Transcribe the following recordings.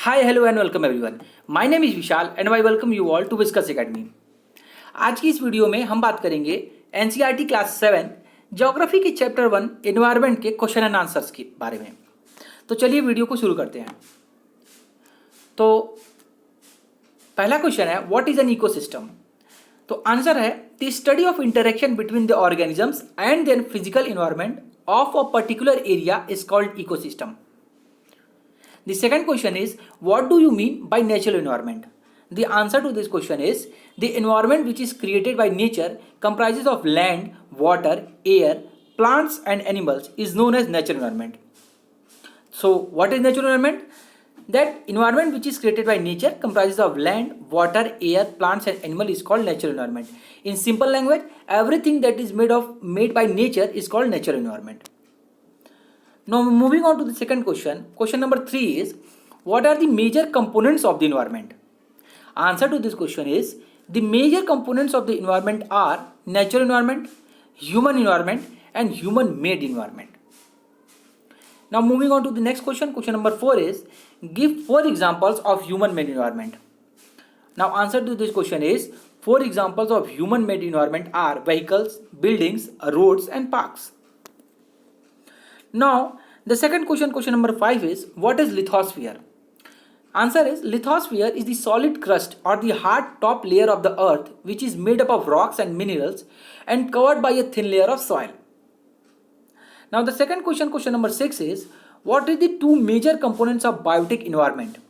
Hi, hello and welcome everyone. My name is Vishal and I welcome you all to Viscus Academy. आज की इस video में हम बात करेंगे एनसीईआरटी क्लास 7 ज्योग्राफी के चैप्टर 1 एनवायरनमेंट के क्वेश्चन एंड आंसर्स के बारे में। तो चलिए वीडियो को शुरू करते हैं। तो पहला क्वेश्चन है व्हाट इज एन इकोसिस्टम। तो आंसर है the study of interaction between the organisms and their physical environment of a particular area is called ecosystem. The second question is, what do you mean by natural environment? The answer to this question is, the environment which is created by nature comprises of land, water, air, plants and animals is known as natural environment. So, what is natural environment? That environment which is created by nature comprises of land, water, air, plants and animal is called natural environment. In simple language, everything that is made by nature is called natural environment. Now moving on to the second question. Question number 3 is, what are the major components of the environment? Answer to this question is, the major components of the environment are natural environment, human environment and human made environment. Now moving on to the next question. Question number 4 is, give 4 examples of human made environment. Now answer to this question is, 4 examples of human made environment are vehicles, buildings, roads and parks. Now, the second question, question number 5 is, what is lithosphere? Answer is, lithosphere is the solid crust or the hard top layer of the earth which is made up of rocks and minerals and covered by a thin layer of soil. Now, the second question, question number 6 is, what are the 2 major components of biotic environment?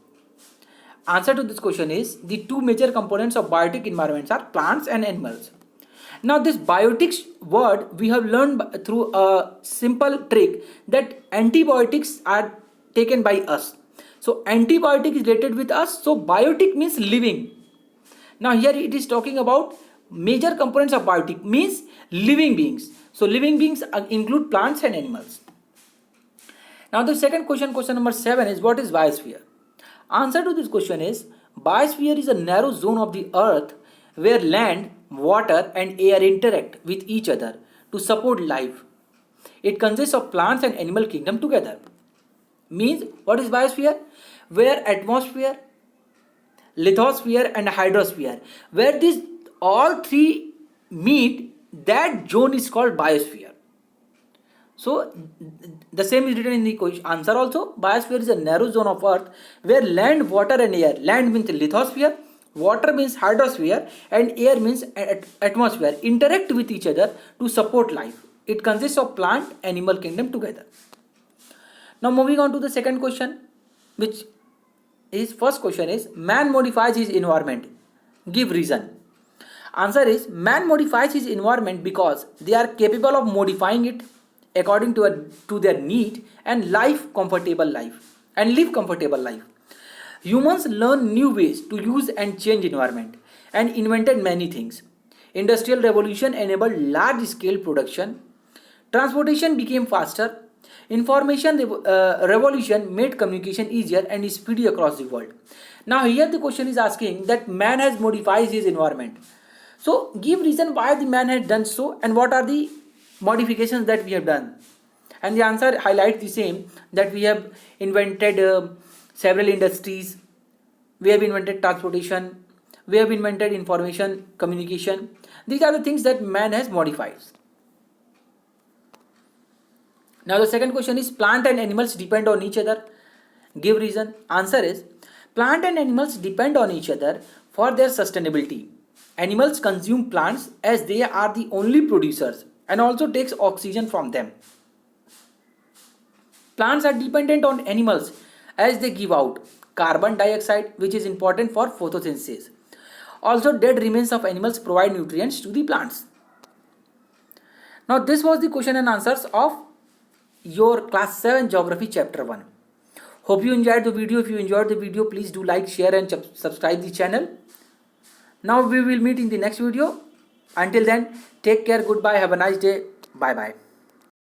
Answer to this question is, the 2 major components of biotic environments are plants and animals. Now this biotics word we have learned through a simple trick that antibiotics are taken by us. So antibiotic is related with us. So biotic means living. Now here it is talking about major components of biotic means living beings. So living beings include plants and animals. Now the second question, question number 7 is, what is biosphere? Answer to this question is, biosphere is a narrow zone of the earth where land, water and air interact with each other to support life. It consists of plants and animal kingdom together. Means what is biosphere? Where atmosphere, lithosphere and hydrosphere, where these all 3 meet, that zone is called biosphere. So the same is written in the answer also. Biosphere is a narrow zone of earth where land, water and air, land means lithosphere, water means hydrosphere and air means atmosphere interact with each other to support life. It consists of plant animal kingdom together. Now moving on to the second question, which is first question is, man modifies his environment. Give reason. Answer is, man modifies his environment because they are capable of modifying it according to their need and live comfortable life. Humans learn new ways to use and change environment and invented many things. Industrial revolution enabled large scale production. Transportation became faster. Information revolution made communication easier and speedy across the world. Now here the question is asking that man has modified his environment. So give reason why the man has done so and what are the modifications that we have done. And the answer highlights the same, that we have invented several industries, we have invented transportation, we have invented information communication. These are the things that man has modified. Now the second question is, plant and animals depend on each other. Give reason. Answer is, plant and animals depend on each other for their sustainability. Animals consume plants as they are the only producers and also takes oxygen from them. Plants are dependent on animals as they give out carbon dioxide, which is important for photosynthesis. Also, dead remains of animals provide nutrients to the plants. Now, this was the question and answers of your class 7 geography chapter 1. Hope you enjoyed the video. If you enjoyed the video, please do like, share and subscribe the channel. Now we will meet in the next video. Until then, take care, goodbye, have a nice day, bye bye.